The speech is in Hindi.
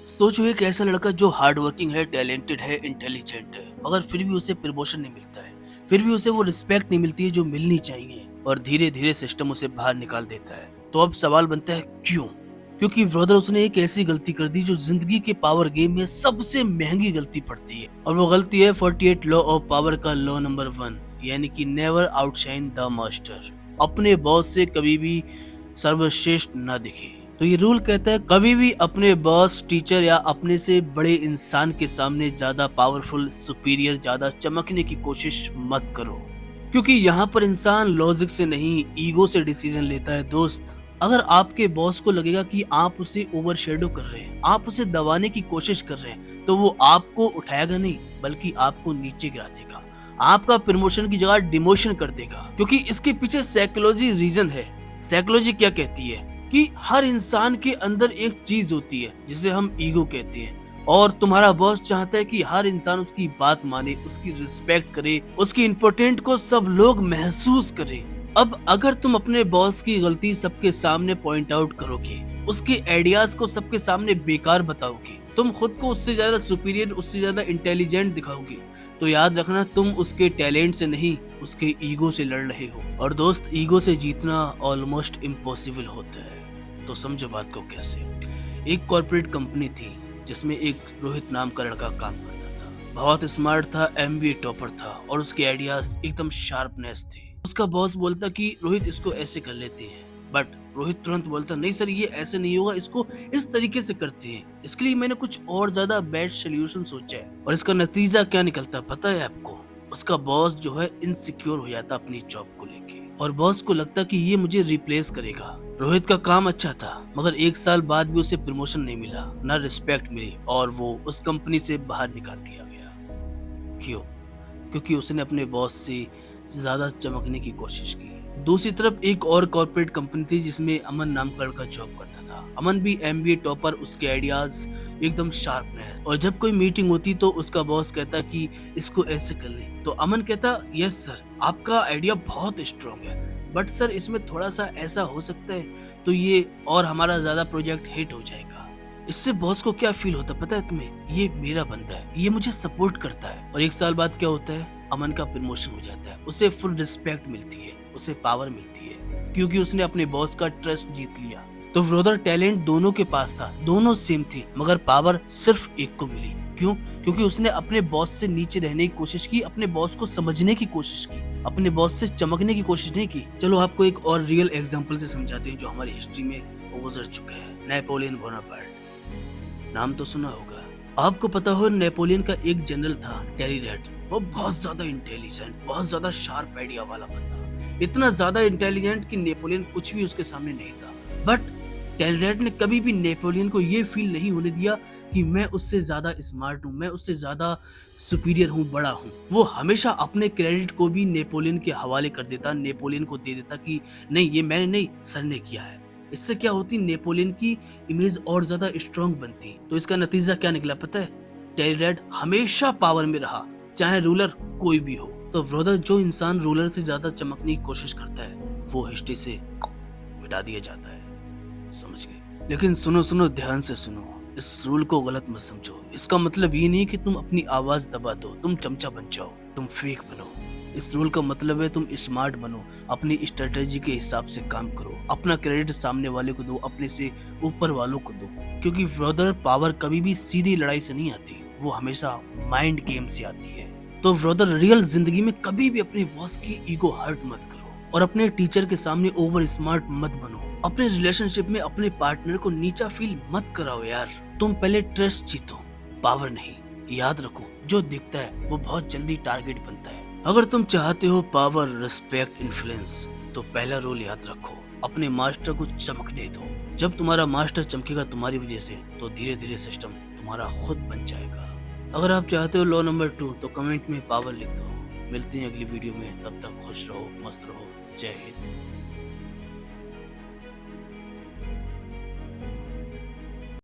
सोचो एक ऐसा लड़का जो हार्ड वर्किंग है, टैलेंटेड है, इंटेलिजेंट है, मगर फिर भी उसे प्रमोशन नहीं मिलता है। फिर भी उसे वो रिस्पेक्ट नहीं मिलती है जो मिलनी चाहिए और धीरे धीरे सिस्टम उसे बाहर निकाल देता है। तो अब सवाल बनता है क्यों? क्योंकि ब्रदर उसने एक ऐसी गलती कर दी जो जिंदगी के पावर गेम में सबसे महंगी गलती पड़ती है, और वो गलती है 48 लॉ ऑफ पावर का लॉ नंबर 1, यानी कि नेवर आउटशाइन द मास्टर। अपने बॉस से कभी भी सर्वश्रेष्ठ ना दिखे। तो ये रूल कहता है कभी भी अपने बॉस, टीचर या अपने से बड़े इंसान के सामने ज्यादा पावरफुल, सुपीरियर, ज्यादा चमकने की कोशिश मत करो। क्योंकि यहाँ पर इंसान लॉजिक से नहीं, ईगो से डिसीजन लेता है दोस्त। अगर आपके बॉस को लगेगा कि आप उसे ओवरशैडो कर रहे हैं, आप उसे दबाने की कोशिश कर रहे हैं, तो वो आपको उठाएगा नहीं बल्कि आपको नीचे गिरा देगा। आपका प्रमोशन की जगह डिमोशन कर देगा। क्योंकि इसके पीछे साइकोलॉजी रीजन है। साइकोलॉजी क्या कहती है कि हर इंसान के अंदर एक चीज होती है जिसे हम ईगो कहते हैं, और तुम्हारा बॉस चाहता है कि हर इंसान उसकी बात माने, उसकी रिस्पेक्ट करे, उसकी इम्पोर्टेंट को सब लोग महसूस करें। अब अगर तुम अपने बॉस की गलती सबके सामने पॉइंट आउट करोगे, उसके आइडियाज को सबके सामने बेकार बताओगे, तुम खुद को उससे ज्यादा सुपीरियर, उससे ज्यादा इंटेलिजेंट दिखाओगे, तो याद रखना तुम उसके टैलेंट से नहीं, उसके ईगो से लड़ रहे हो। और दोस्त, ईगो से जीतना ऑलमोस्ट इम्पॉसिबल होता है। तो समझो बात को कैसे। एक कॉर्पोरेट कंपनी थी जिसमें एक रोहित नाम का लड़का काम करता था। बहुत स्मार्ट था, एमबीए टॉपर था, और उसके आइडियाज एकदम शार्पनेस थे। उसका बॉस बोलता कि रोहित इसको ऐसे कर लेते हैं, बट रोहित तुरंत बोलता नहीं सर, ये ऐसे नहीं होगा, इसको इस तरीके से करते हैं, इसके लिए मैंने कुछ और ज्यादा बेस्ट सोल्यूशन सोचा है। और इसका नतीजा क्या निकलता पता है आपको? उसका बॉस जो है इनसिक्योर हो जाता अपनी जॉब को लेके, और बॉस को लगता कि ये मुझे रिप्लेस करेगा। रोहित का काम अच्छा था, मगर 1 साल बाद भी उसे प्रमोशन नहीं मिला, ना रिस्पेक्ट मिली, और वो उस कंपनी से बाहर निकाल दिया गया। क्यों? क्योंकि उसने अपने बॉस से ज्यादा चमकने की कोशिश की। दूसरी तरफ एक और कॉर्पोरेट कंपनी थी जिसमें अमन नाम का लड़का जॉब करता था। अमन भी एमबीए टॉपर, उसके आइडियाज एकदम शार्पनेस, और जब कोई मीटिंग होती तो उसका बॉस कहता कि इसको ऐसे कर ले, तो अमन कहता यस सर, आपका आइडिया बहुत स्ट्रॉन्ग है, बट सर इसमें थोड़ा सा ऐसा हो सकता है तो ये, और हमारा ज्यादा प्रोजेक्ट हिट हो जाएगा। इससे बॉस को क्या फील होता पता है तुम्हें? ये मेरा बंदा है, ये मुझे सपोर्ट करता है। और 1 साल बाद क्या होता है? अमन का प्रमोशन हो जाता है, उसे फुल रिस्पेक्ट मिलती है, उसे पावर मिलती है, क्योंकि उसने अपने बॉस का ट्रस्ट जीत लिया। तो ब्रदर, टैलेंट दोनों के पास था, दोनों सेम थे, मगर पावर सिर्फ एक को मिली। क्यों? क्योंकि उसने अपने बॉस से नीचे रहने की कोशिश की, अपने बॉस को समझने की कोशिश की, अपने बॉस से चमकने की कोशिश नहीं की। चलो आपको एक और रियल एग्जांपल से समझाते हैं जो हमारी हिस्ट्री में गुजर चुका है। नेपोलियन बोनापार्ट, नाम तो सुना होगा। आपको पता हो नेपोलियन का एक जनरल था टेलीरेट। वो बहुत ज्यादा इंटेलिजेंट, बहुत ज्यादा शार्प आइडिया वाला बंदा, इतना ज्यादा इंटेलिजेंट कि नेपोलियन कुछ भी उसके सामने नहीं था। बट टेलीरेट ने कभी भी नेपोलियन को ये फील नहीं होने दिया कि मैं उससे ज्यादा स्मार्ट हूँ, मैं उससे ज्यादा सुपीरियर हूँ, बड़ा हूँ। वो हमेशा अपने क्रेडिट को भी नेपोलियन के हवाले कर देता, नेपोलियन को दे देता कि नहीं, ये मैंने नहीं, सर ने किया है। इससे क्या होती? नेपोलियन की इमेज और ज्यादा स्ट्रांग बनती। तो इसका नतीजा क्या निकला पता है? टेलीरेट हमेशा पावर में रहा, चाहे रूलर कोई भी हो। तो ब्रदर, जो इंसान रूलर से ज्यादा चमकने की कोशिश करता है वो हिस्ट्री से मिटा दिया जाता है। समझ गए? लेकिन सुनो ध्यान से सुनो, इस रूल को गलत मत समझो। इसका मतलब ये नहीं कि तुम अपनी आवाज दबा दो, तुम चमचा बन जाओ, तुम फेक बनो। इस रूल का मतलब है तुम स्मार्ट बनो, अपनी स्ट्रेटेजी के हिसाब से काम करो, अपना क्रेडिट सामने वाले को दो, अपने से ऊपर वालों को दो। क्योंकि ब्रदर, पावर कभी भी सीधी लड़ाई से नहीं आती, वो हमेशा माइंड गेम से आती है। तो ब्रदर, रियल जिंदगी में कभी भी अपने बॉस की ईगो हर्ट मत करो, और अपने टीचर के सामने ओवर स्मार्ट मत बनो। अपने रिलेशनशिप में अपने पार्टनर को नीचा फील मत कराओ यार। तुम पहले ट्रस्ट जीतो, पावर नहीं। याद रखो, जो दिखता है वो बहुत जल्दी टारगेट बनता है। अगर तुम चाहते हो पावर, रिस्पेक्ट, इन्फ्लुएंस, तो पहला रूल याद रखो, अपने मास्टर को चमकने दो। जब तुम्हारा मास्टर चमकेगा तुम्हारी वजह से, तो धीरे धीरे सिस्टम तुम्हारा खुद बन जाएगा। अगर आप चाहते हो लॉ नंबर 2, तो कमेंट में पावर लिख दो। मिलते हैं अगली वीडियो में, तब तक खुश रहो, मस्त रहो। जय हिंद।